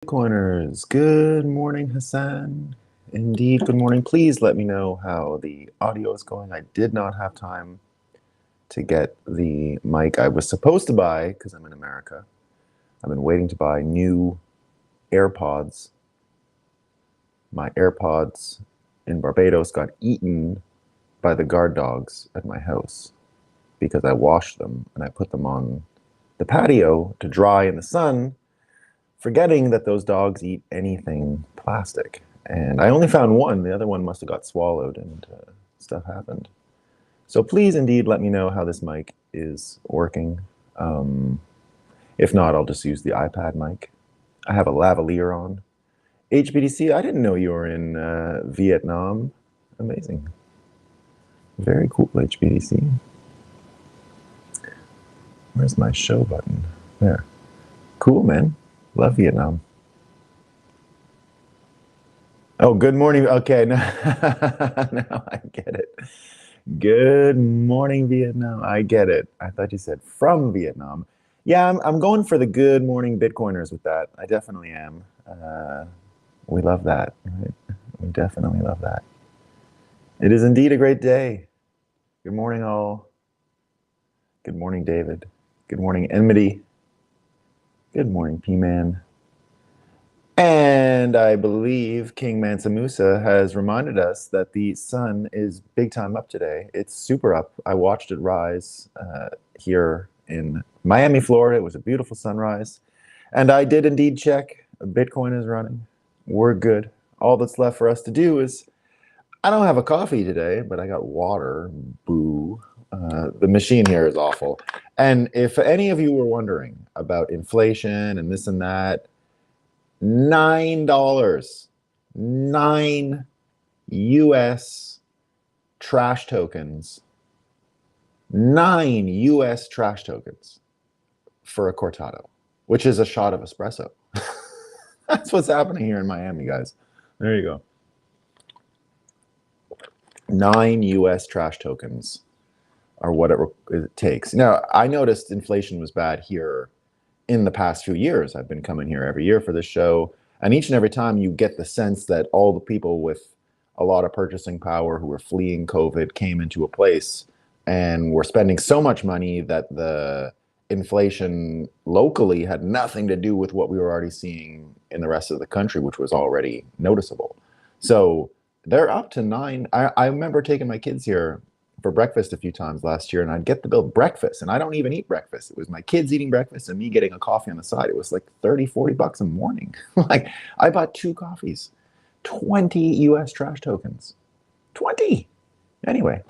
Bitcoiners, good morning, Hassan. Indeed, good morning. Please let me know how the audio is going. I did not have time to get the mic I was supposed to buy because I'm in America. I've been waiting to buy new AirPods. My AirPods in Barbados got eaten by the guard dogs at my house because I washed them and I put them on the patio to dry in the sun, forgetting that those dogs eat anything plastic. And I only found one. The other one must have got swallowed and stuff happened. So please indeed let me know how this mic is working. If not, I'll just use the iPad mic. I have a lavalier on. HBDC, I didn't know you were in Vietnam. Amazing. Very cool, HBDC. Where's my show button? There. Cool, man. Love Vietnam. Oh, good morning. Okay, now I get it. Good morning, Vietnam. I get it. I thought you said from Vietnam. Yeah, I'm going for the good morning Bitcoiners with that. I definitely am. We love that, right? We definitely love that. It is indeed a great day. Good morning, all. Good morning, David. Good morning, Enmity. Good morning, P-Man. And I believe King Mansa Musa has reminded us that the sun is big time up today. It's super up. I watched it rise here in Miami, Florida. It was a beautiful sunrise. And I did indeed check. Bitcoin is running. We're good. All that's left for us to do is, I don't have a coffee today, but I got water. Boo. The machine here is awful. And if any of you were wondering about inflation and this and that, $9, 9 US trash tokens, 9 US trash tokens for a cortado, which is a shot of espresso. That's what's happening here in Miami, guys. There you go. 9 US trash tokens are what it takes. Now, I noticed inflation was bad here in the past few years. I've been coming here every year for this show, and each and every time you get the sense that all the people with a lot of purchasing power who were fleeing COVID came into a place and were spending so much money that the inflation locally had nothing to do with what we were already seeing in the rest of the country, which was already noticeable. So they're up to 9. I remember taking my kids here for breakfast a few times last year, and I'd get the bill breakfast, and I don't even eat breakfast. It was my kids eating breakfast and me getting a coffee on the side. It was like 30, 40 bucks a morning. Like, I bought 2 coffees, 20 US trash tokens. 20. Anyway,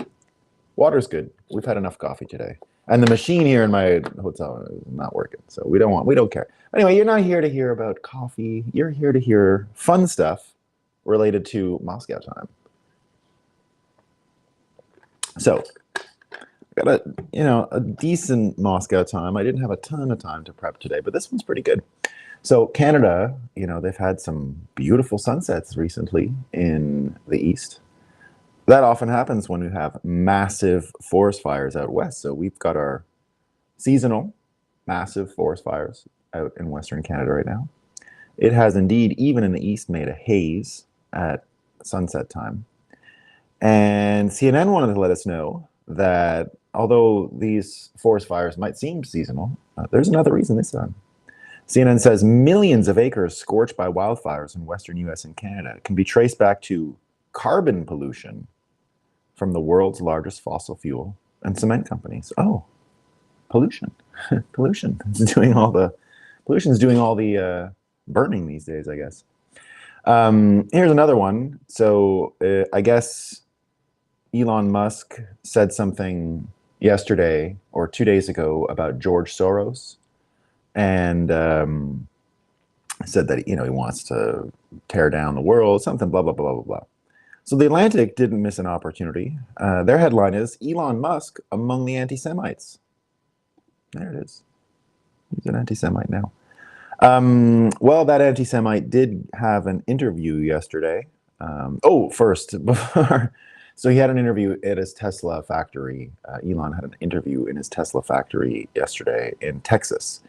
water's good. We've had enough coffee today. And the machine here in my hotel is not working, so we don't care. Anyway, you're not here to hear about coffee. You're here to hear fun stuff related to Moscow time. So, got a decent Moscow time. I didn't have a ton of time to prep today, but this one's pretty good. So Canada, they've had some beautiful sunsets recently in the east. That often happens when we have massive forest fires out west. So we've got our seasonal massive forest fires out in Western Canada right now. It has indeed, even in the east, made a haze at sunset time. And CNN wanted to let us know that although these forest fires might seem seasonal, there's another reason this time. CNN says millions of acres scorched by wildfires in western US and Canada can be traced back to carbon pollution from the world's largest fossil fuel and cement companies. Oh, pollution. Pollution's doing all the burning these days, I guess. Here's another one. So I guess Elon Musk said something yesterday or 2 days ago about George Soros, and said that he wants to tear down the world, something blah blah blah blah blah. So the Atlantic didn't miss an opportunity. Their headline is Elon Musk among the anti-Semites. There it is. He's an anti-Semite now. Well, that anti-Semite did have an interview yesterday. First, before. So he had an interview at his Tesla factory. Elon had an interview in his Tesla factory yesterday in Texas.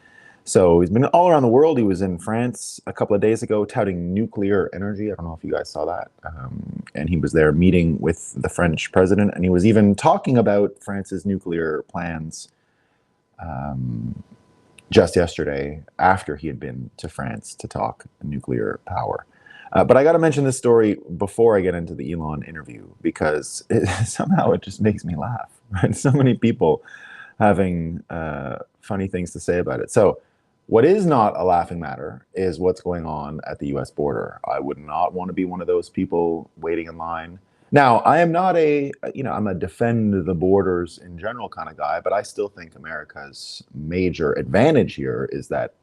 So he's been all around the world. He was in France a couple of days ago touting nuclear energy. I don't know if you guys saw that. And he was there meeting with the French president, and he was even talking about France's nuclear plans just yesterday after he had been to France to talk nuclear power. But I got to mention this story before I get into the Elon interview because somehow it just makes me laugh. Right? So many people having funny things to say about it. So, what is not a laughing matter is what's going on at the U.S. border. I would not want to be one of those people waiting in line. Now, I am not I'm a defend the borders in general kind of guy, but I still think America's major advantage here is that,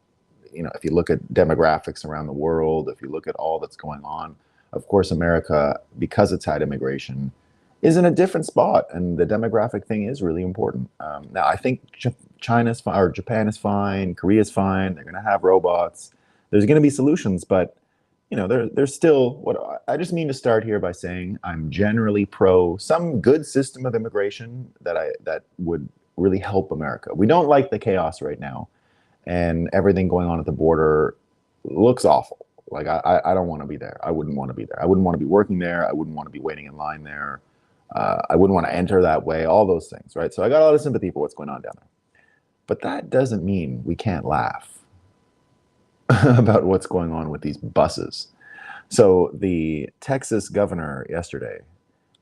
if you look at demographics around the world, if you look at all that's going on, of course, America, because it's had immigration, is in a different spot, and the demographic thing is really important. Now, I think China's fine, or Japan is fine, Korea's fine. They're going to have robots. There's going to be solutions, but there's still what I just mean to start here by saying I'm generally pro some good system of immigration that would really help America. We don't like the chaos right now, and everything going on at the border looks awful. Like I don't want to be there. I wouldn't want to be there. I wouldn't want to be working there. I wouldn't want to be waiting in line there. I wouldn't want to enter that way. All those things, right? So I got a lot of sympathy for what's going on down there. But that doesn't mean we can't laugh about what's going on with these buses. So the Texas governor yesterday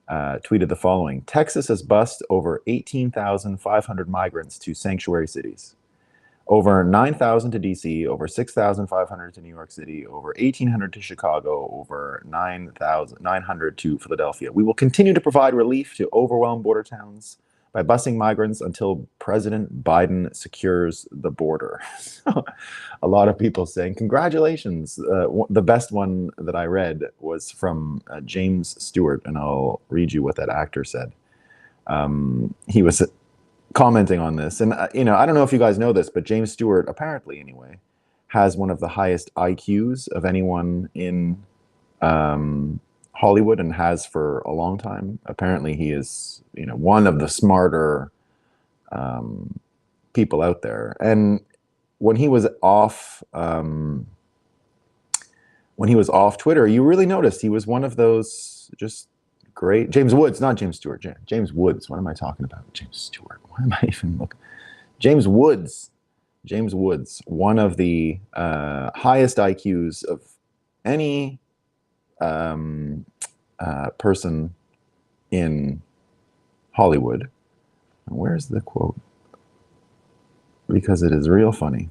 tweeted the following: Texas has bused over 18,500 migrants to sanctuary cities. Over 9,000 to DC, over 6,500 to New York City, over 1,800 to Chicago, over 9,900 to Philadelphia. We will continue to provide relief to overwhelmed border towns by busing migrants until President Biden secures the border. So, a lot of people saying, congratulations. The best one that I read was from James Stewart, and I'll read you what that actor said. He was commenting on this, and I don't know if you guys know this, but James Stewart, apparently anyway, has one of the highest IQs of anyone in Hollywood, and has for a long time. Apparently he is one of the smarter people out there. And when he was off Twitter, you really noticed he was one of those just great James Woods, not James Stewart. James Woods. What am I talking about? James Stewart. Why am I even looking? James Woods. James Woods, one of the highest IQs of any person in Hollywood. Where's the quote? Because it is real funny.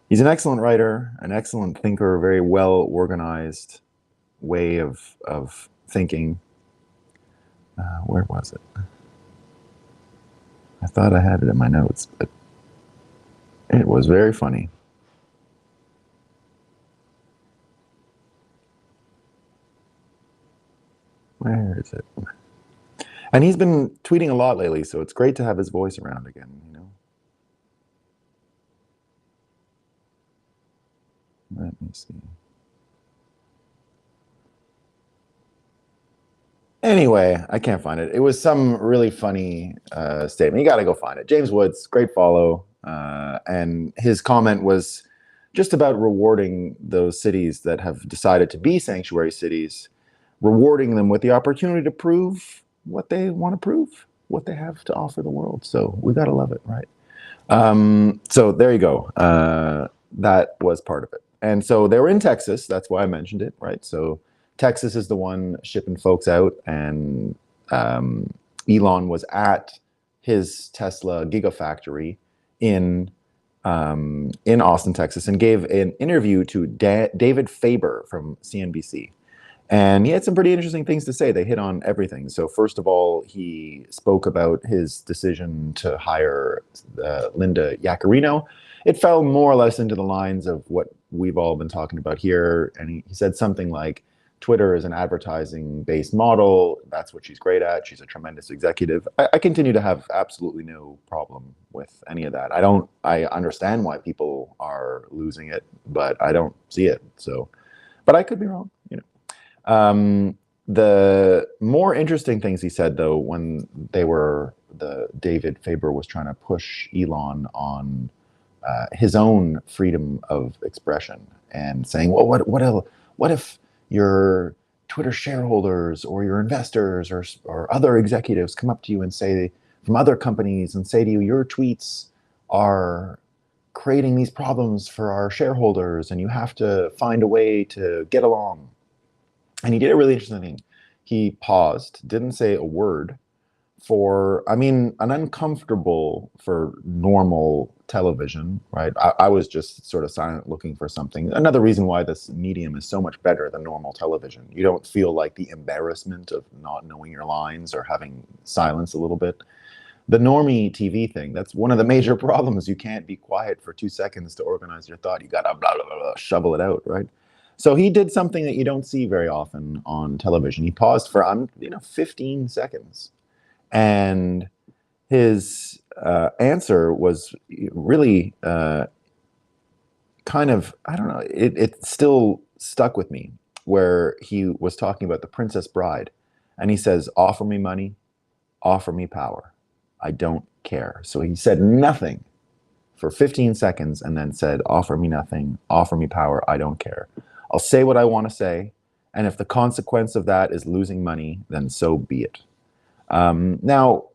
He's an excellent writer, an excellent thinker, very well organized way of thinking. Where was it? I thought I had it in my notes, but it was very funny. Where is it? And he's been tweeting a lot lately, so it's great to have his voice around again, Let me see. Anyway, I can't find it. It was some really funny statement. You got to go find it. James Woods, great follow. And his comment was just about rewarding those cities that have decided to be sanctuary cities, rewarding them with the opportunity to prove what they want to prove, what they have to offer the world. So we got to love it, right? So there you go. That was part of it. And so they were in Texas. That's why I mentioned it, right? So Texas is the one shipping folks out, and Elon was at his Tesla Gigafactory in Austin, Texas, and gave an interview to David Faber from CNBC. And he had some pretty interesting things to say. They hit on everything. So first of all, he spoke about his decision to hire Linda Yaccarino. It fell more or less into the lines of what we've all been talking about here. And he said something like, Twitter is an advertising-based model. That's what she's great at. She's a tremendous executive. I continue to have absolutely no problem with any of that. I understand why people are losing it, but I don't see it. So, but I could be wrong, The more interesting things he said, though, when David Faber was trying to push Elon on his own freedom of expression and saying, well, what if your Twitter shareholders or your investors or other executives come up to you and say from other companies and say to you, your tweets are creating these problems for our shareholders and you have to find a way to get along. And he did a really interesting thing. He paused, didn't say a word for, I mean, an uncomfortable for normal television, right? I was just sort of silent looking for something. Another reason why this medium is so much better than normal television. You don't feel like the embarrassment of not knowing your lines or having silence a little bit. The normie TV thing, that's one of the major problems. You can't be quiet for 2 seconds to organize your thought. You gotta blah, blah, blah, blah, shovel it out, right? So he did something that you don't see very often on television. He paused for 15 seconds, and his answer was really kind of, I don't know, it still stuck with me, where he was talking about the Princess Bride, and he says, offer me money, offer me power. I don't care. So he said nothing for 15 seconds and then said, offer me nothing, offer me power, I don't care. I'll say what I want to say, and if the consequence of that is losing money, then so be it. Now,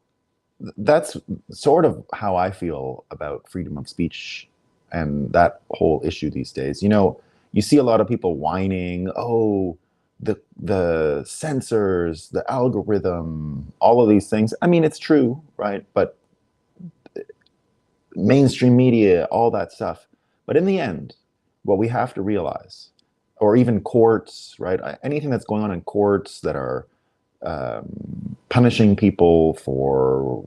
that's sort of how I feel about freedom of speech and that whole issue these days. You know, you see a lot of people whining, oh, the censors, the algorithm, all of these things. I mean, it's true, right? But mainstream media, all that stuff. But in the end, what we have to realize, or even courts, right? Anything that's going on in courts that are punishing people for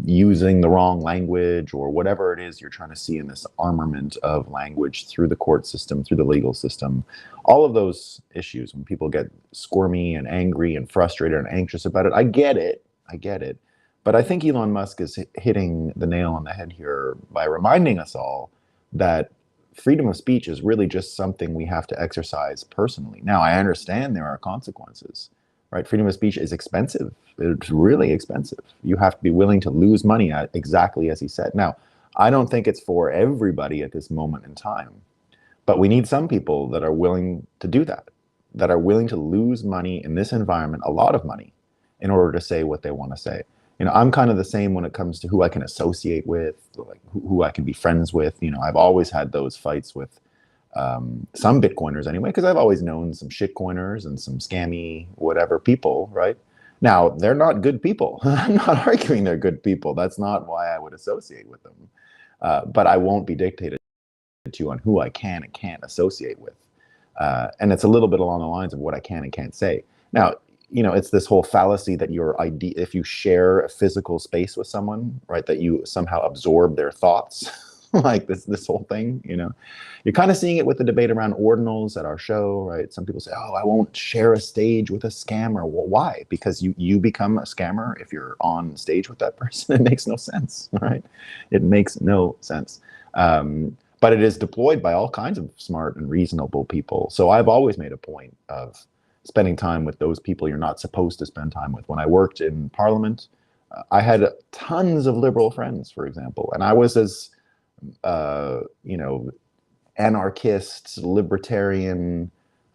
using the wrong language or whatever it is you're trying to see in this armament of language through the court system, through the legal system, all of those issues, when people get squirmy and angry and frustrated and anxious about it, I get it. But I think Elon Musk is hitting the nail on the head here by reminding us all that freedom of speech is really just something we have to exercise personally. Now, I understand there are consequences, right? Freedom of speech is expensive. It's really expensive. You have to be willing to lose money, exactly as he said. Now, I don't think it's for everybody at this moment in time, but we need some people that are willing to do that, that are willing to lose money in this environment, a lot of money, in order to say what they want to say. You know, I'm kind of the same when it comes to who I can associate with, like who I can be friends with. You know, I've always had those fights with some Bitcoiners anyway, because I've always known some shitcoiners and some scammy whatever people, right? Now, they're not good people. I'm not arguing they're good people. That's not why I would associate with them. But I won't be dictated to on who I can and can't associate with. And it's a little bit along the lines of what I can and can't say. Now, you know, it's this whole fallacy that your idea, if you share a physical space with someone, right, that you somehow absorb their thoughts, like this whole thing, you know. You're kind of seeing it with the debate around ordinals at our show, right? Some people say, oh, I won't share a stage with a scammer. Well, why? Because you become a scammer if you're on stage with that person. It makes no sense, right? It makes no sense. But it is deployed by all kinds of smart and reasonable people. So I've always made a point of spending time with those people you're not supposed to spend time with. When I worked in Parliament, I had tons of liberal friends, for example, and I was as you know, anarchist, libertarian,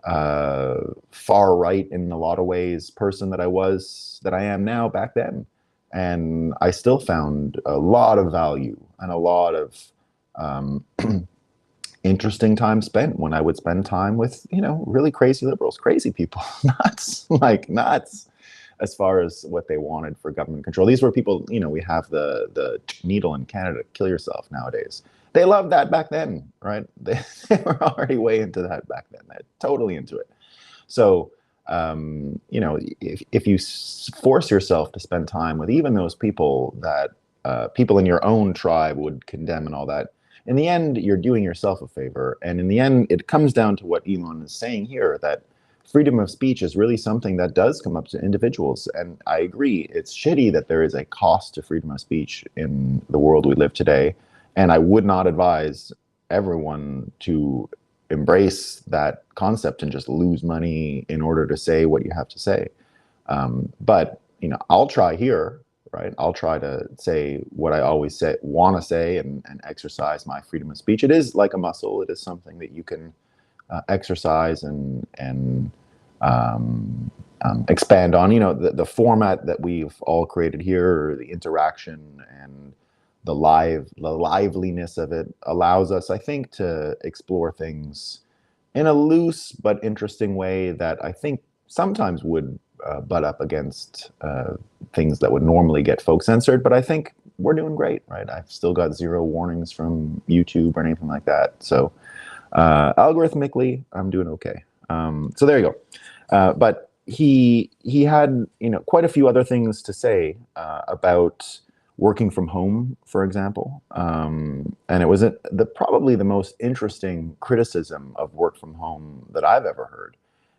far right in a lot of ways person that I am now back then. And I still found a lot of value and a lot of interesting time spent when I would spend time with, you know, really crazy liberals, crazy people, nuts, like nuts, as far as what they wanted for government control. These were people, you know, we have the needle in Canada, kill yourself nowadays. They loved that back then, right? They were already way into that back then. They're totally into it. So, you know, if you force yourself to spend time with even those people that people in your own tribe would condemn and all that, in the end, you're doing yourself a favor. And in the end, it comes down to what Elon is saying here, that freedom of speech is really something that does come up to individuals. And I agree, it's shitty that there is a cost to freedom of speech in the world we live today. And I would not advise everyone to embrace that concept and just lose money in order to say what you have to say. But, you know, I'll try here, right? I'll try to say what I always say, want to say, and exercise my freedom of speech. It is like a muscle. It is something that you can exercise and expand on. You know, the format that we've all created here, the interaction and the liveliness of it allows us, I think, to explore things in a loose but interesting way that I think sometimes would butt up against things that would normally get folk censored. But I think we're doing great, right? I've still got zero warnings from YouTube or anything like that. So algorithmically, I'm doing okay. So there you go. But he had, you know, quite a few other things to say about working from home, for example. And it was probably the most interesting criticism of work from home that I've ever heard.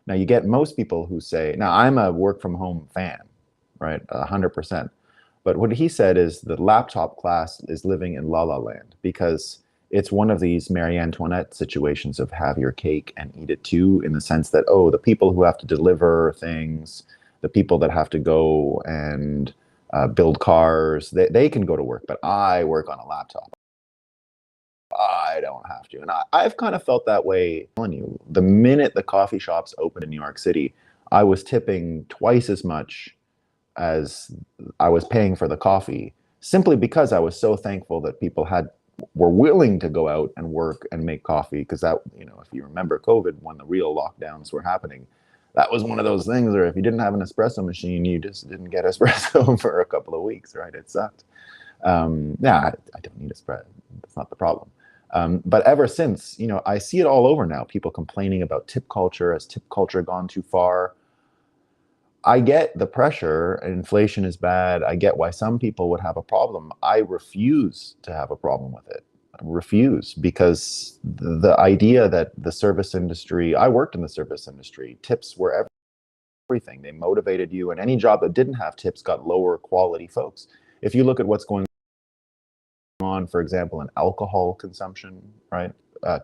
Now, you get most people who say, now I'm a work from home fan, right? 100%. But what he said is the laptop class is living in la la land because it's one of these Marie Antoinette situations of have your cake and eat it too, in the sense that, oh, the people who have to deliver things, the people that have to go and build cars, they can go to work, but I work on a laptop. I don't have to. And I've kind of felt that way. I'm telling you, the minute the coffee shops opened in New York City, I was tipping twice as much as I was paying for the coffee, simply because I was so thankful that people were willing to go out and work and make coffee. Because that, you know, if you remember COVID, when the real lockdowns were happening, that was one of those things where if you didn't have an espresso machine, you just didn't get espresso for a couple of weeks, right? It sucked. Yeah, I don't need espresso. That's not the problem. But ever since, you know, I see it all over now. People complaining about tip culture. Has tip culture gone too far? I get the pressure. Inflation is bad. I get why some people would have a problem. I refuse to have a problem with it. I refuse, because the idea that the service industry, I worked in the service industry, tips were everything. They motivated you, and any job that didn't have tips got lower quality folks. If you look at what's going on, for example, in alcohol consumption, right?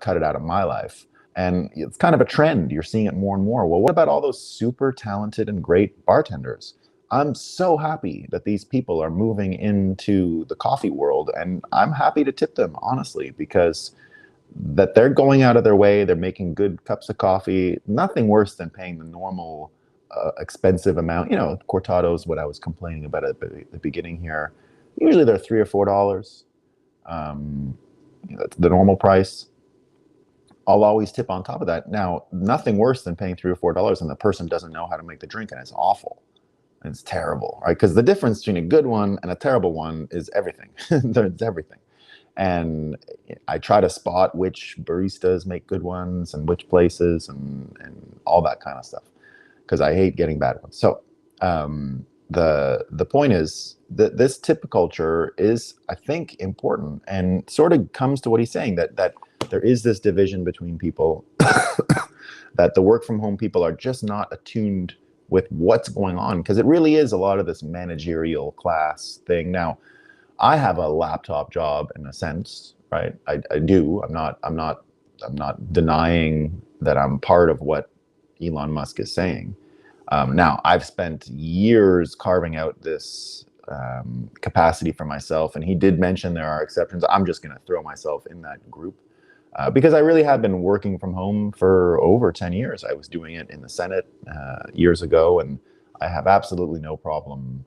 Cut it out of my life. And it's kind of a trend. You're seeing it more and more. Well, what about all those super talented and great bartenders? I'm so happy that these people are moving into the coffee world, and I'm happy to tip them, honestly, because that they're going out of their way, they're making good cups of coffee. Nothing worse than paying the normal expensive amount. You know, cortados, what I was complaining about at the beginning here, usually they're $3 or $4. That's the normal price. I'll always tip on top of that. Now, nothing worse than paying $3 or $4 and the person doesn't know how to make the drink, and it's awful. And it's terrible, right? Because the difference between a good one and a terrible one is everything. It's everything. And I try to spot which baristas make good ones and which places and all that kind of stuff, because I hate getting bad ones. So the point is that this tip culture is, I think, important, and sort of comes to what he's saying, that there is this division between people, that the work from home people are just not attuned with what's going on, because it really is a lot of this managerial class thing. Now, I have a laptop job in a sense, right? I do. I'm not denying that I'm part of what Elon Musk is saying. Now, I've spent years carving out this capacity for myself, and he did mention there are exceptions. I'm just going to throw myself in that group because I really have been working from home for over 10 years. I was doing it in the Senate years ago, and I have absolutely no problem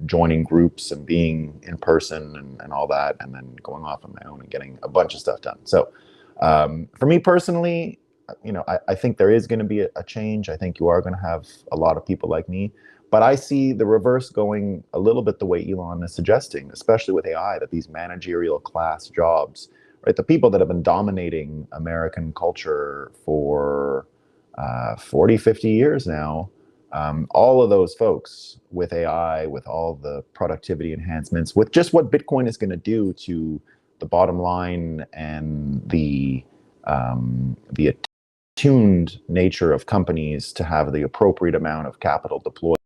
joining groups and being in person and all that, and then going off on my own and getting a bunch of stuff done. So for me personally, you know, I think there is going to be a change. I think you are going to have a lot of people like me, but I see the reverse going a little bit the way Elon is suggesting, especially with AI, that these managerial class jobs, right, the people that have been dominating American culture for 40, 50 years now, all of those folks with AI, with all the productivity enhancements, with just what Bitcoin is going to do to the bottom line and the attuned nature of companies to have the appropriate amount of capital deployed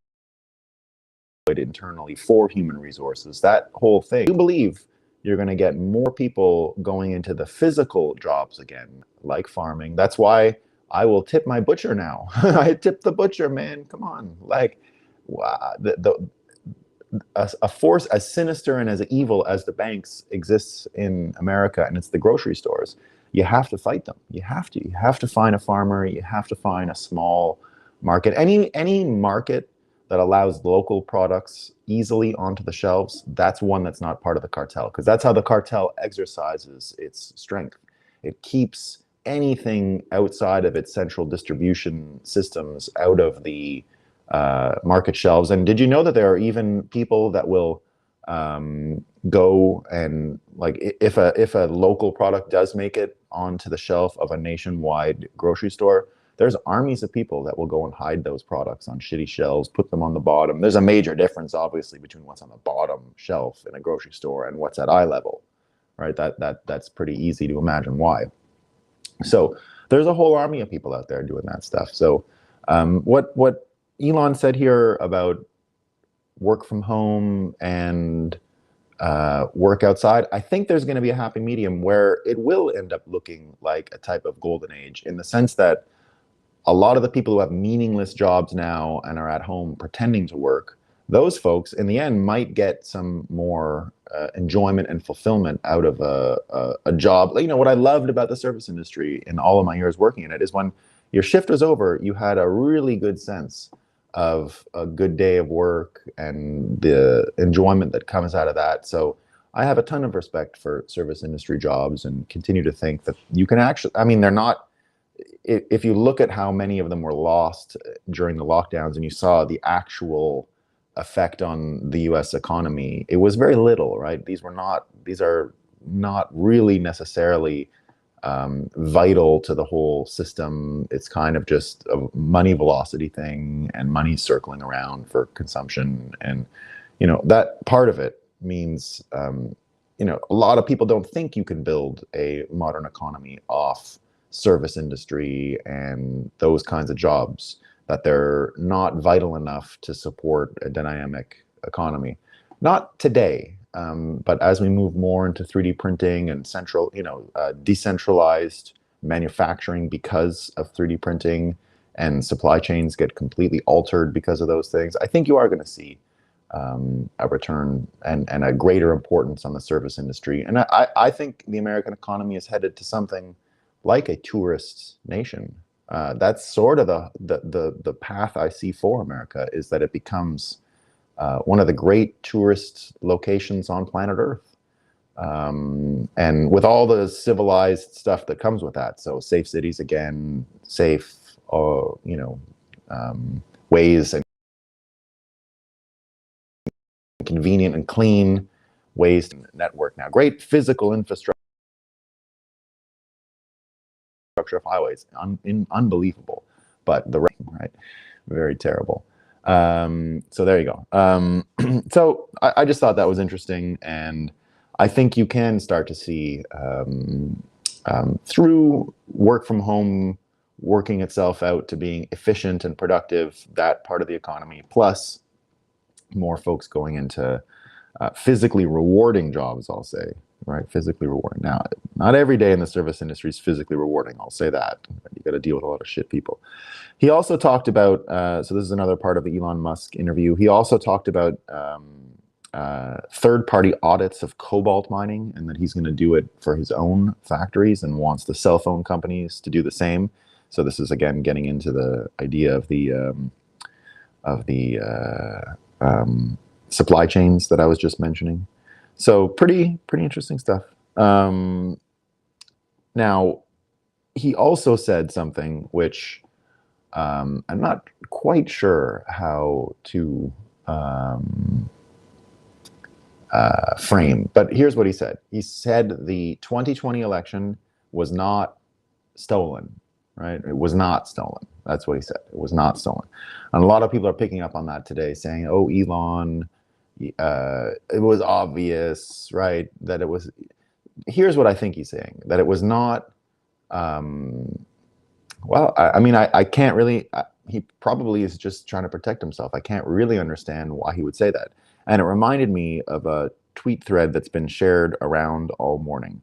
internally for human resources, that whole thing, I do believe you're going to get more people going into the physical jobs again, like farming. That's why I will tip my butcher now. I tip the butcher, man. Come on. Like, wow, a force as sinister and as evil as the banks exists in America, and it's the grocery stores. You have to fight them. You have to. You have to find a farmer. You have to find a small market. Any market that allows local products easily onto the shelves, that's one that's not part of the cartel, because that's how the cartel exercises its strength. It keeps anything outside of its central distribution systems out of the market shelves. And did you know that there are even people that will go and, like, if a local product does make it onto the shelf of a nationwide grocery store, there's armies of people that will go and hide those products on shitty shelves, put them on the bottom. There's a major difference, obviously, between what's on the bottom shelf in a grocery store and what's at eye level, right? That's pretty easy to imagine why. So there's a whole army of people out there doing that stuff. So what Elon said here about work from home and work outside, I think there's going to be a happy medium where it will end up looking like a type of golden age, in the sense that a lot of the people who have meaningless jobs now and are at home pretending to work, those folks in the end might get some more enjoyment and fulfillment out of a job. You know, what I loved about the service industry in all of my years working in it is when your shift was over, you had a really good sense of a good day of work and the enjoyment that comes out of that. So I have a ton of respect for service industry jobs and continue to think that you can actually, I mean, they're not, if you look at how many of them were lost during the lockdowns and you saw the actual effect on the US economy, it was very little, right? These are not really necessarily vital to the whole system. It's kind of just a money velocity thing, and money circling around for consumption. And, you know, that part of it means, you know, a lot of people don't think you can build a modern economy off service industry and those kinds of jobs, that they're not vital enough to support a dynamic economy. Not today, but as we move more into 3D printing and decentralized manufacturing because of 3D printing, and supply chains get completely altered because of those things, I think you are going to see a return and a greater importance on the service industry. And I think the American economy is headed to something like a tourist nation. That's sort of the path I see for America, is that it becomes one of the great tourist locations on planet Earth. And with all the civilized stuff that comes with that. So safe cities again, safe, ways, and convenient and clean ways to network now. Great physical infrastructure of highways, unbelievable, but the rain, right, very terrible. So there you go. So I just thought that was interesting, and I think you can start to see through work from home working itself out to being efficient and productive, that part of the economy, plus more folks going into physically rewarding jobs, I'll say, right? Physically rewarding. Now, not every day in the service industry is physically rewarding, I'll say that. You got to deal with a lot of shit people. He also talked about, so this is another part of the Elon Musk interview, he also talked about third-party audits of cobalt mining, and that he's going to do it for his own factories and wants the cell phone companies to do the same. So this is, again, getting into the idea of the supply chains that I was just mentioning. So pretty interesting stuff. Now, he also said something which I'm not quite sure how to frame, but here's what he said. He said the 2020 election was not stolen, right? It was not stolen. That's what he said. It was not stolen. And a lot of people are picking up on that today, saying, oh, Elon, it was obvious, right, that it was. Here's what I think he's saying, that it was not, well, I mean, I can't really, he probably is just trying to protect himself. I can't really understand why he would say that. And it reminded me of a tweet thread that's been shared around all morning.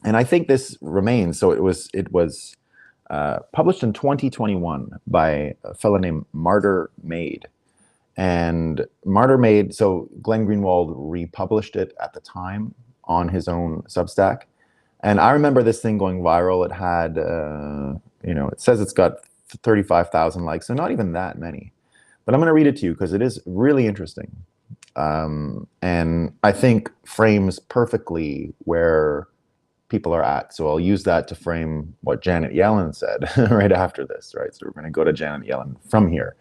And I think this remains. So it was published in 2021 by a fellow named Martyr Made. And Martyr made, so Glenn Greenwald republished it at the time on his own Substack. And I remember this thing going viral. It had, it says it's got 35,000 likes, so not even that many. But I'm going to read it to you because it is really interesting. And I think frames perfectly where people are at. So I'll use that to frame what Janet Yellen said right after this, right? So we're going to go to Janet Yellen from here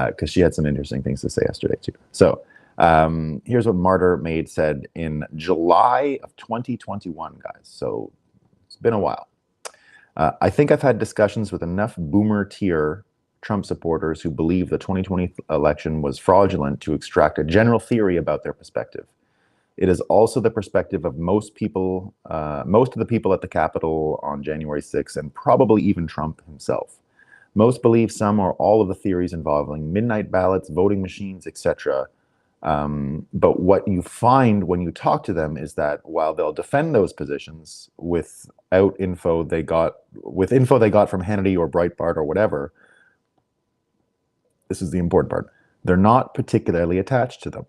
because she had some interesting things to say yesterday too. So here's what Martyr Made said in July of 2021, guys. So it's been a while. I think I've had discussions with enough boomer tier Trump supporters who believe the 2020 election was fraudulent to extract a general theory about their perspective. It is also the perspective of most people, most of the people at the Capitol on January 6th, and probably even Trump himself. Most believe some or all of the theories involving midnight ballots, voting machines, etc. But what you find when you talk to them is that while they'll defend those positions with info they got from Hannity or Breitbart or whatever, this is the important part, they're not particularly attached to them.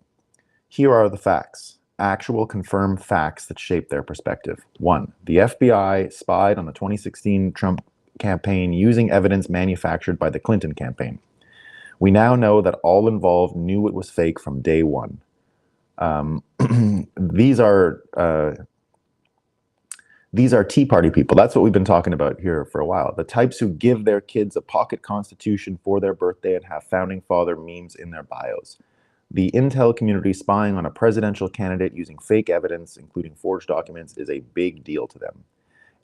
Here are the facts. Actual confirmed facts that shape their perspective. 1. The FBI spied on the 2016 Trump campaign using evidence manufactured by the Clinton campaign. We now know that all involved knew it was fake from day one. These are Tea Party people. That's what we've been talking about here for a while. The types who give their kids a pocket constitution for their birthday and have founding father memes in their bios. The intel community spying on a presidential candidate using fake evidence, including forged documents, is a big deal to them.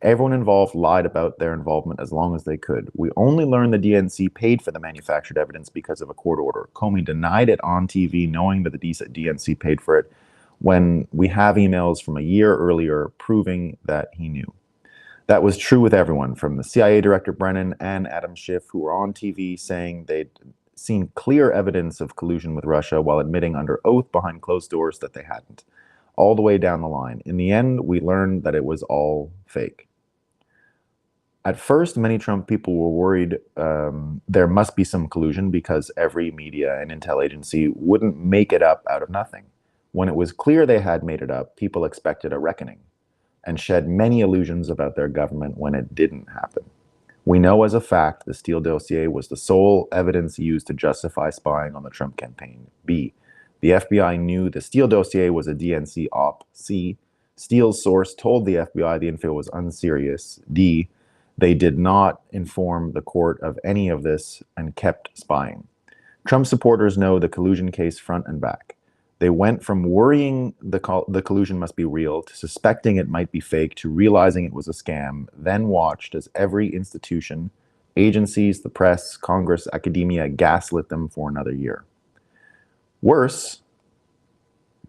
Everyone involved lied about their involvement as long as they could. We only learned the DNC paid for the manufactured evidence because of a court order. Comey denied it on TV, knowing that the DNC paid for it, when we have emails from a year earlier proving that he knew. That was true with everyone, from the CIA Director Brennan and Adam Schiff, who were on TV saying they'd seen clear evidence of collusion with Russia while admitting under oath behind closed doors that they hadn't, all the way down the line. In the end, we learned that it was all fake. At first, many Trump people were worried there must be some collusion because every media and intel agency wouldn't make it up out of nothing. When it was clear they had made it up, people expected a reckoning and shed many illusions about their government when it didn't happen. We know as a fact the Steele dossier was the sole evidence used to justify spying on the Trump campaign. B. The FBI knew the Steele dossier was a DNC op. C. Steele's source told the FBI the info was unserious. D. They did not inform the court of any of this and kept spying. Trump supporters know the collusion case front and back. They went from worrying the collusion must be real to suspecting it might be fake to realizing it was a scam, then watched as every institution, agencies, the press, Congress, academia gaslit them for another year. Worse,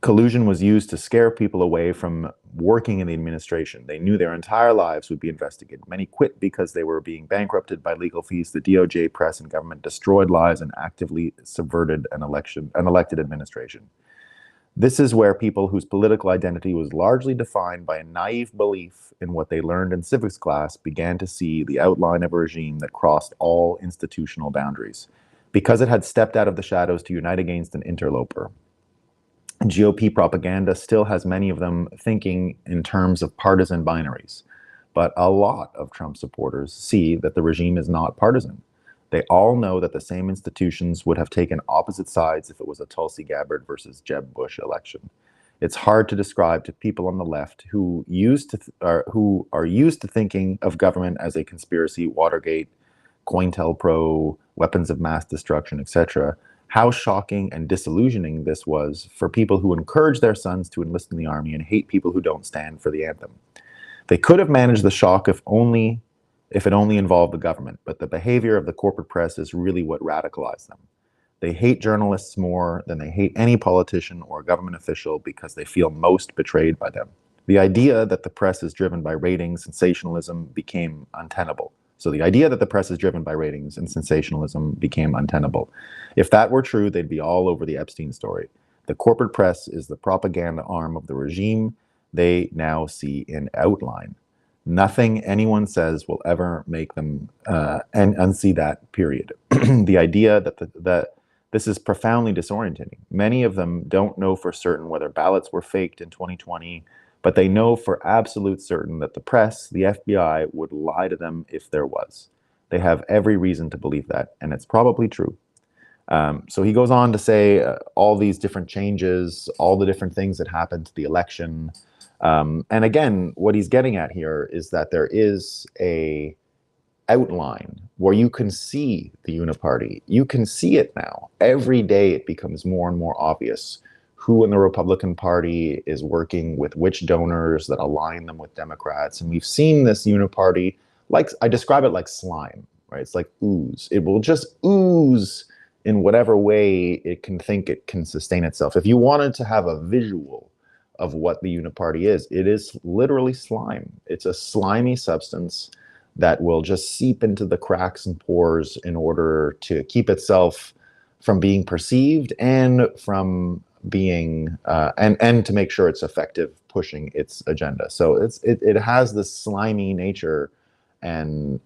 collusion was used to scare people away from working in the administration. They knew their entire lives would be investigated. Many quit because they were being bankrupted by legal fees. The DOJ, press, and government destroyed lives and actively subverted an elected administration. This is where people whose political identity was largely defined by a naive belief in what they learned in civics class began to see the outline of a regime that crossed all institutional boundaries, because it had stepped out of the shadows to unite against an interloper. GOP propaganda still has many of them thinking in terms of partisan binaries, but a lot of Trump supporters see that the regime is not partisan. They all know that the same institutions would have taken opposite sides if it was a Tulsi Gabbard versus Jeb Bush election. It's hard to describe to people on the left who are used to thinking of government as a conspiracy, Watergate, COINTELPRO, weapons of mass destruction, etc., how shocking and disillusioning this was for people who encourage their sons to enlist in the army and hate people who don't stand for the anthem. They could have managed the shock if it only involved the government, but the behavior of the corporate press is really what radicalized them. They hate journalists more than they hate any politician or government official because they feel most betrayed by them. The idea that the press is driven by ratings, sensationalism became untenable. So the idea that the press is driven by ratings and sensationalism became untenable. If that were true, they'd be all over the Epstein story. The corporate press is the propaganda arm of the regime they now see in outline. Nothing anyone says will ever make them unsee that, period. The idea that This is profoundly disorienting. Many of them don't know for certain whether ballots were faked in 2020, but they know for absolute certain that the press, the FBI, would lie to them if there was. They have every reason to believe that, and it's probably true. So he goes on to say all these different changes, all the different things that happened to the election. And again, what he's getting at here is that there is a outline where you can see the uniparty. You can see it now. Every day it becomes more and more obvious who in the Republican Party is working with which donors that align them with Democrats. And we've seen this uniparty, like I describe it like slime, right? It's like ooze. It will just ooze in whatever way it can think it can sustain itself. If you wanted to have a visual of what the uniparty is, it is literally slime. It's a slimy substance that will just seep into the cracks and pores in order to keep itself from being perceived and from being and to make sure it's effective pushing its agenda. So it has this slimy nature and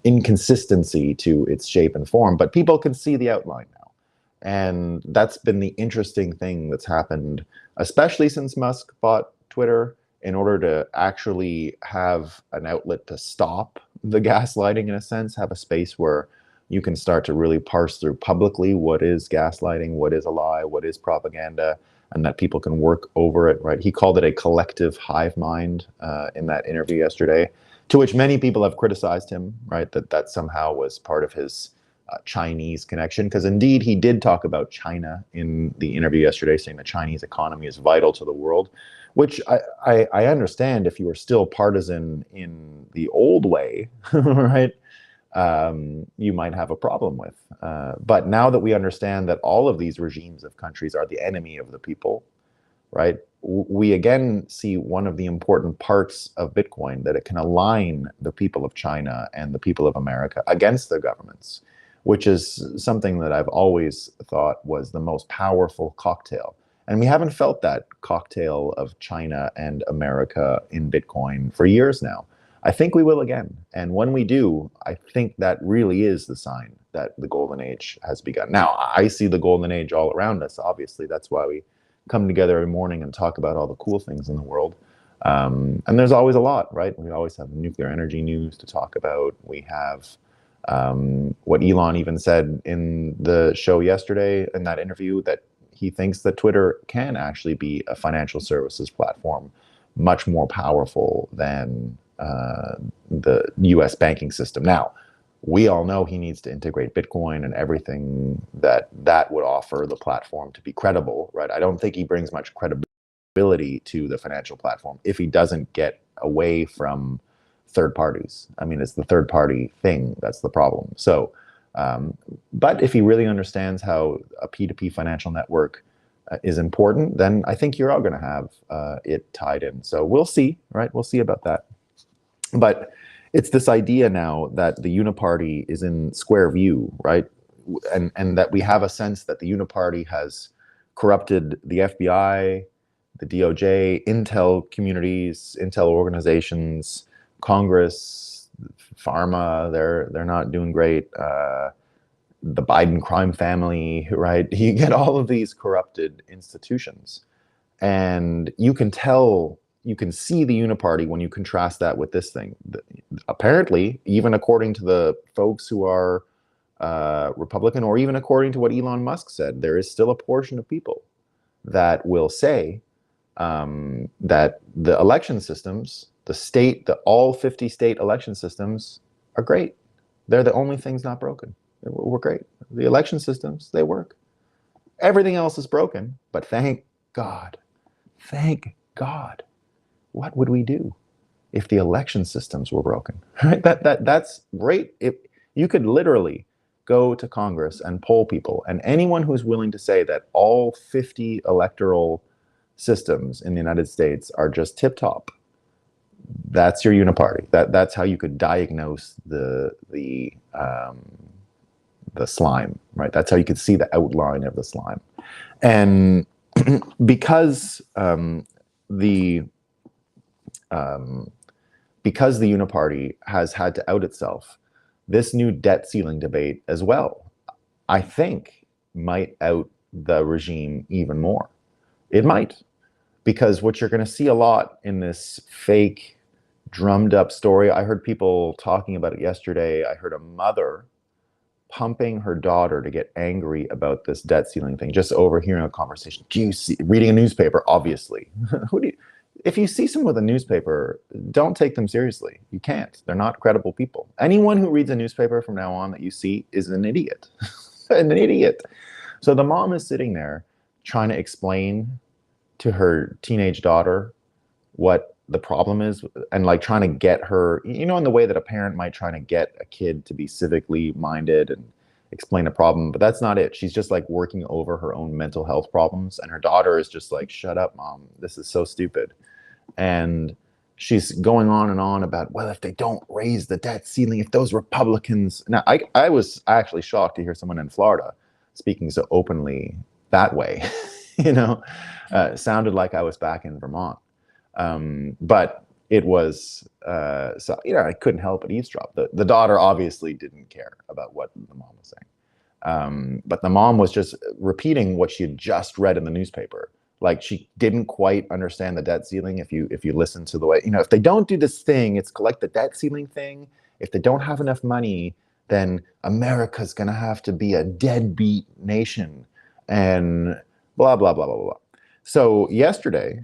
inconsistency to its shape and form, but people can see the outline now. And that's been the interesting thing that's happened, especially since Musk bought Twitter, in order to actually have an outlet to stop the gaslighting, in a sense, have a space where you can start to really parse through publicly what is gaslighting, what is a lie, what is propaganda, and that people can work over it, right? He called it a collective hive mind in that interview yesterday, to which many people have criticized him, right? That somehow was part of his Chinese connection, because indeed he did talk about China in the interview yesterday, saying the Chinese economy is vital to the world, which I understand if you were still partisan in the old way, right? You might have a problem with. But now that we understand that all of these regimes of countries are the enemy of the people, right? We again see one of the important parts of Bitcoin, that it can align the people of China and the people of America against their governments, which is something that I've always thought was the most powerful cocktail. And we haven't felt that cocktail of China and America in Bitcoin for years now. I think we will again. And when we do, I think that really is the sign that the golden age has begun. Now, I see the golden age all around us, obviously. That's why we come together every morning and talk about all the cool things in the world. And there's always a lot, right? We always have nuclear energy news to talk about. We have what Elon even said in the show yesterday, in that interview, that he thinks that Twitter can actually be a financial services platform, much more powerful than the US banking system. Now, we all know he needs to integrate Bitcoin and everything that would offer the platform to be credible, right? I don't think he brings much credibility to the financial platform if he doesn't get away from third parties. I mean, it's the third party thing that's the problem. So, but if he really understands how a P2P financial network is important, then I think you're all going to have it tied in. So we'll see, right? We'll see about that. But it's this idea now that the uniparty is in square view, right? And that we have a sense that the uniparty has corrupted the FBI, the DOJ, intel communities, intel organizations, Congress, pharma. They're not doing great. The Biden crime family, right? You get all of these corrupted institutions, and you can tell, you can see the uniparty when you contrast that with this thing. Apparently, even according to the folks who are Republican, or even according to what Elon Musk said, there is still a portion of people that will say that the election systems, all 50 state election systems are great. They're the only things not broken. We're great. The election systems, they work. Everything else is broken, but thank God, what would we do if the election systems were broken? Right? That's great. If you could literally go to Congress and poll people, and anyone who's willing to say that all 50 electoral systems in the United States are just tip top, that's your uniparty. That's how you could diagnose the slime, right? That's how you could see the outline of the slime. And because the uniparty has had to out itself, this new debt ceiling debate as well, I think, might out the regime even more. It might, because what you're going to see a lot in this fake, drummed up story, I heard people talking about it yesterday. I heard a mother pumping her daughter to get angry about this debt ceiling thing, just overhearing a conversation. Do you see, reading a newspaper, obviously. Who do you, if you see someone with a newspaper, don't take them seriously. You can't. They're not credible people. Anyone who reads a newspaper from now on that you see is an idiot. An idiot. So the mom is sitting there trying to explain to her teenage daughter what the problem is, and like trying to get her, you know, in the way that a parent might try to get a kid to be civically minded and explain a problem, but that's not it. She's just like working over her own mental health problems, and her daughter is just like, shut up, mom, this is so stupid. And she's going on and on about, well, if they don't raise the debt ceiling, if those Republicans, now I was actually shocked to hear someone in Florida speaking so openly that way. You know, sounded like I was back in Vermont. But it was, so, you know, I couldn't help but eavesdrop. The daughter obviously didn't care about what the mom was saying. But the mom was just repeating what she had just read in the newspaper. Like, she didn't quite understand the debt ceiling. If you listen to the way, you know, if they don't do this thing, it's like the debt ceiling thing. If they don't have enough money, then America's going to have to be a deadbeat nation and blah, blah, blah, blah, blah. So yesterday,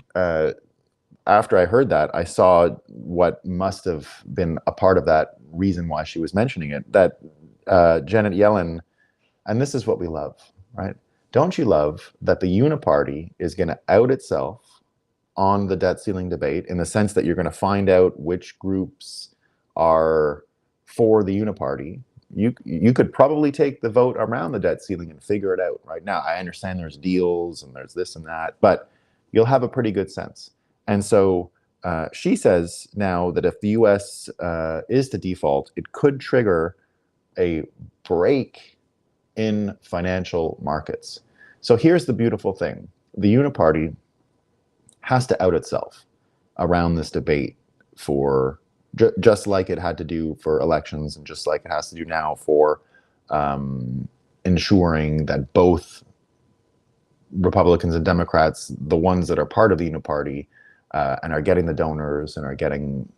after I heard that, I saw what must have been a part of that reason why she was mentioning it, that Janet Yellen, and this is what we love, right? Don't you love that the Uniparty is going to out itself on the debt ceiling debate, in the sense that you're going to find out which groups are for the Uniparty? You could probably take the vote around the debt ceiling and figure it out right now. I understand there's deals and there's this and that, but you'll have a pretty good sense. And so she says now that if the US is to default, it could trigger a break in financial markets. So here's the beautiful thing. The Uniparty has to out itself around this debate for just like it had to do for elections, and just like it has to do now for ensuring that both Republicans and Democrats, the ones that are part of the Uniparty and are getting the donors and are getting,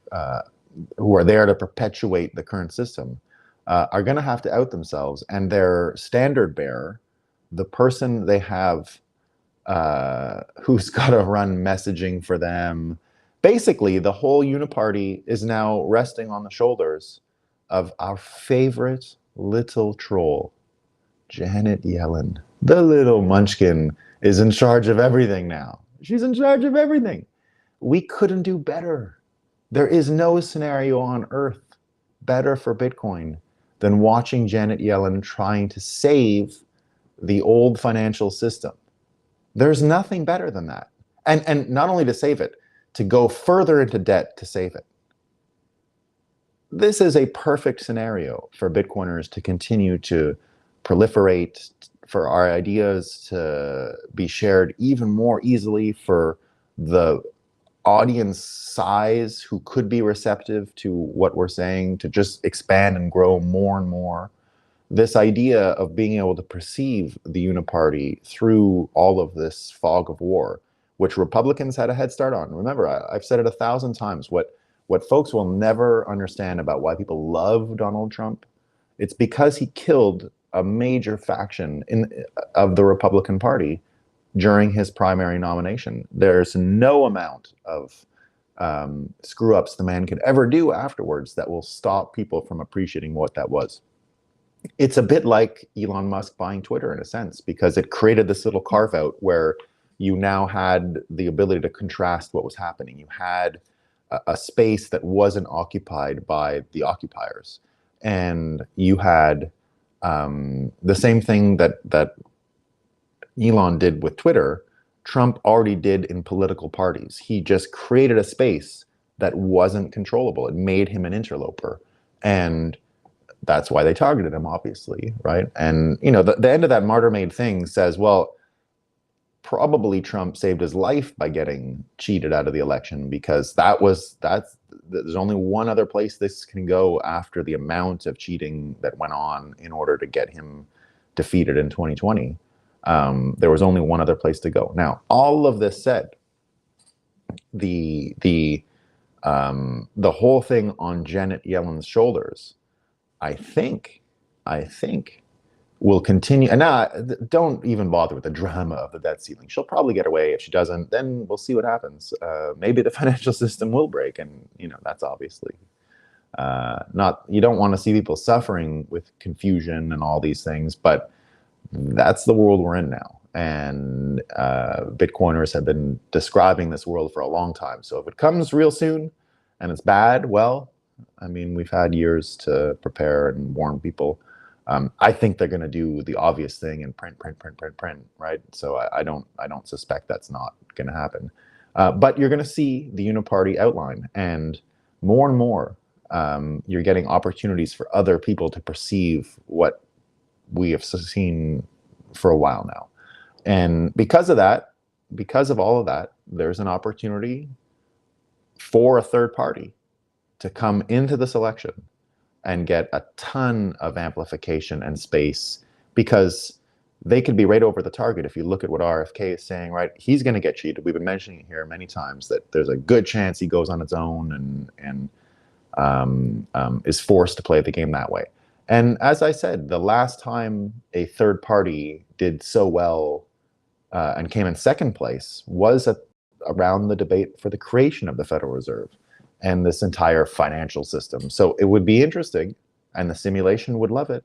who are there to perpetuate the current system, are going to have to out themselves. And their standard bearer, the person they have who's got to run messaging for them, basically the whole Uniparty is now resting on the shoulders of our favorite little troll, Janet Yellen. The little munchkin is in charge of everything now. She's in charge of everything. We couldn't do better. There is no scenario on earth better for Bitcoin than watching Janet Yellen trying to save the old financial system. There's nothing better than that. And not only to save it, to go further into debt to save it. This is a perfect scenario for Bitcoiners to continue to proliferate, for our ideas to be shared even more easily, for the audience size who could be receptive to what we're saying to just expand and grow more and more. This idea of being able to perceive the Uniparty through all of this fog of war, which Republicans had a head start on. Remember, I've said it 1,000 times. What folks will never understand about why people love Donald Trump, it's because he killed a major faction of the Republican Party during his primary nomination. There's no amount of screw-ups the man could ever do afterwards that will stop people from appreciating what that was. It's a bit like Elon Musk buying Twitter in a sense, because it created this little carve-out where you now had the ability to contrast what was happening. You had a space that wasn't occupied by the occupiers. And you had the same thing that Elon did with Twitter, Trump already did in political parties. He just created a space that wasn't controllable. It made him an interloper. And that's why they targeted him, obviously, right? And, you know, the end of that martyr maid thing says, well, probably Trump saved his life by getting cheated out of the election, because there's only one other place this can go after the amount of cheating that went on in order to get him defeated in 2020. There was only one other place to go. Now, all of this said, the whole thing on Janet Yellen's shoulders, I think, will continue. And now, don't even bother with the drama of the debt ceiling. She'll probably get away. If she doesn't, then we'll see what happens. Maybe the financial system will break, and that's obviously not. You don't want to see people suffering with confusion and all these things, but that's the world we're in now. And Bitcoiners have been describing this world for a long time. So if it comes real soon and it's bad, well, I mean, we've had years to prepare and warn people. I think they're going to do the obvious thing and print, right? So I don't suspect that's not going to happen. But you're going to see the uniparty outline, and more, you're getting opportunities for other people to perceive what we have seen for a while now. And because of all of that, there's an opportunity for a third party to come into this election and get a ton of amplification and space, because they could be right over the target. If you look at what RFK is saying, right, he's going to get cheated. We've been mentioning it here many times that there's a good chance he goes on his own and is forced to play the game that way. And as I said, the last time a third party did so well and came in second place was around the debate for the creation of the Federal Reserve and this entire financial system. So it would be interesting, and the simulation would love it,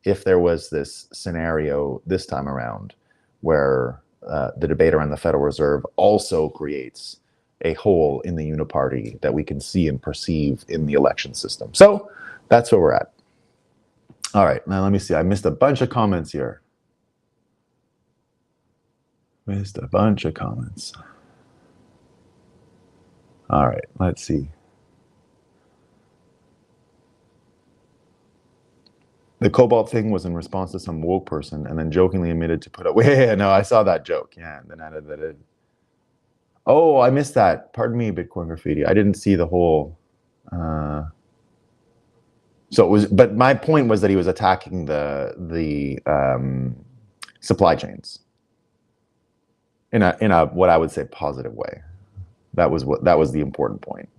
if there was this scenario this time around where the debate around the Federal Reserve also creates a hole in the uniparty that we can see and perceive in the election system. So that's where we're at. All right, now let me see. I missed a bunch of comments here. Missed a bunch of comments. All right, let's see. The cobalt thing was in response to some woke person, and then jokingly admitted to put up. Yeah, no, I saw that joke. Yeah, and then added that it. Oh, I missed that. Pardon me, Bitcoin graffiti. I didn't see the whole. So it was, but my point was that he was attacking the supply chains in a what I would say positive way. That was the important point.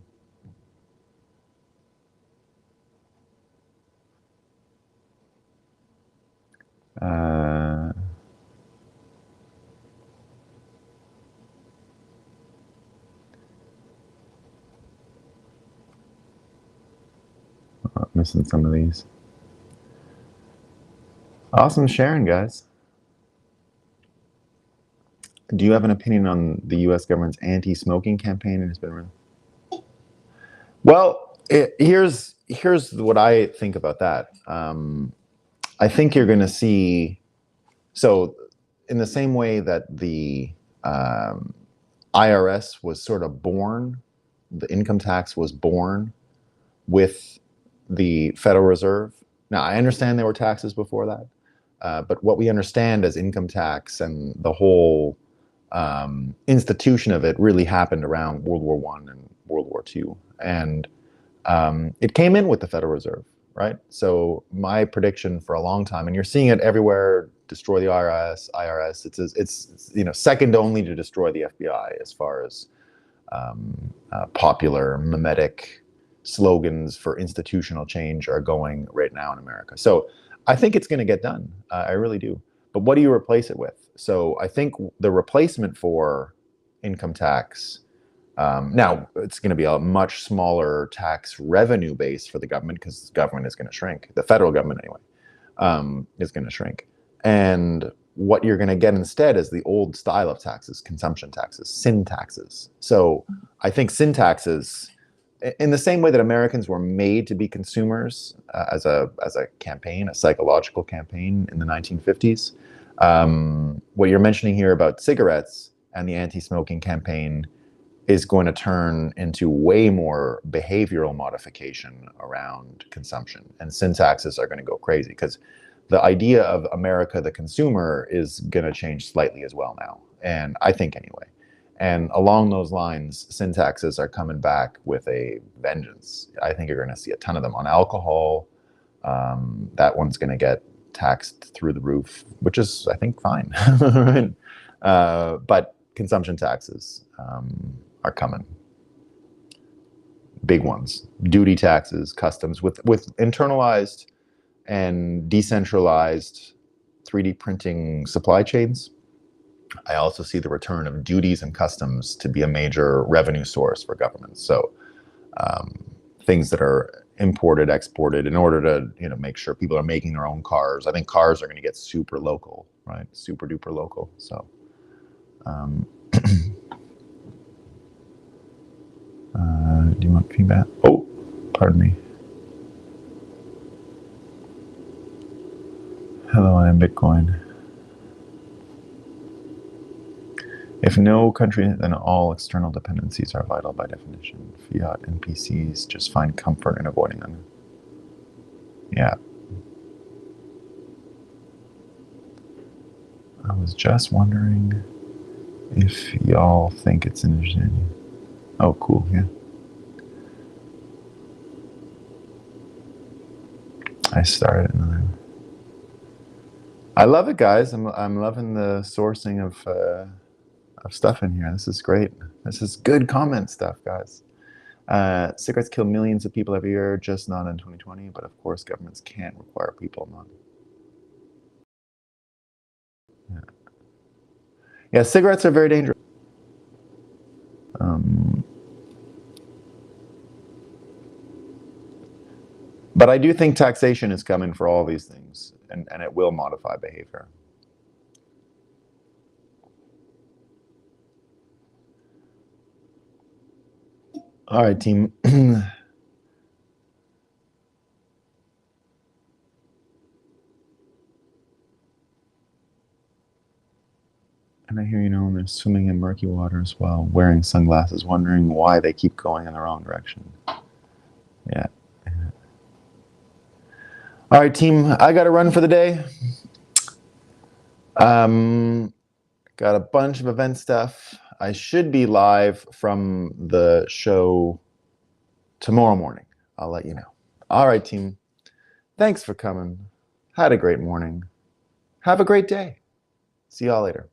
Missing some of these. Awesome sharing, guys. Do you have an opinion on the U.S. government's anti-smoking campaign? It has been. Well, here's what I think about that. I think you're going to see. So, in the same way that the IRS was sort of born, the income tax was born with the Federal Reserve. Now, I understand there were taxes before that, but what we understand as income tax and the whole institution of it really happened around World War I and World War II. And it came in with the Federal Reserve, right? So my prediction for a long time, and you're seeing it everywhere, destroy the IRS. It's second only to destroy the FBI as far as popular mimetic slogans for institutional change are going right now in America. So I think it's going to get done. I really do. But what do you replace it with? So I think the replacement for income tax, now it's going to be a much smaller tax revenue base for the government, because the government is going to shrink. The federal government anyway is going to shrink. And what you're going to get instead is the old style of taxes, consumption taxes, sin taxes. So I think sin taxes, in the same way that Americans were made to be consumers as a campaign, a psychological campaign in the 1950s, what you're mentioning here about cigarettes and the anti-smoking campaign is going to turn into way more behavioral modification around consumption. And sin taxes are going to go crazy, because the idea of America, the consumer, is going to change slightly as well now. And I think anyway. And along those lines, sin taxes are coming back with a vengeance. I think you're going to see a ton of them on alcohol. That one's going to get taxed through the roof, which is, I think, fine. Right? But consumption taxes are coming. Big ones. Duty taxes, customs, with internalized and decentralized 3D printing supply chains. I also see the return of duties and customs to be a major revenue source for governments. So things that are imported, exported, in order to make sure people are making their own cars. I think cars are going to get super local, right? Super duper local. So do you want feedback? Oh, pardon me. Hello, I am Bitcoin. If no country, then all external dependencies are vital by definition. Fiat NPCs just find comfort in avoiding them. Yeah. I was just wondering if y'all think it's interesting. Oh, cool, yeah. I started another. I love it, guys. I'm loving the sourcing of stuff in here. This is great. This is good comment stuff, guys. Cigarettes kill millions of people every year, just not in 2020. But of course, governments can't require people not. Yeah, cigarettes are very dangerous. But I do think taxation is coming for all these things, and it will modify behavior. All right, team. And I hear, they're swimming in murky waters while wearing sunglasses, wondering why they keep going in the wrong direction. Yeah. All right, team. I got to run for the day. Got a bunch of event stuff. I should be live from the show tomorrow morning. I'll let you know. All right, team. Thanks for coming. Had a great morning. Have a great day. See y'all later.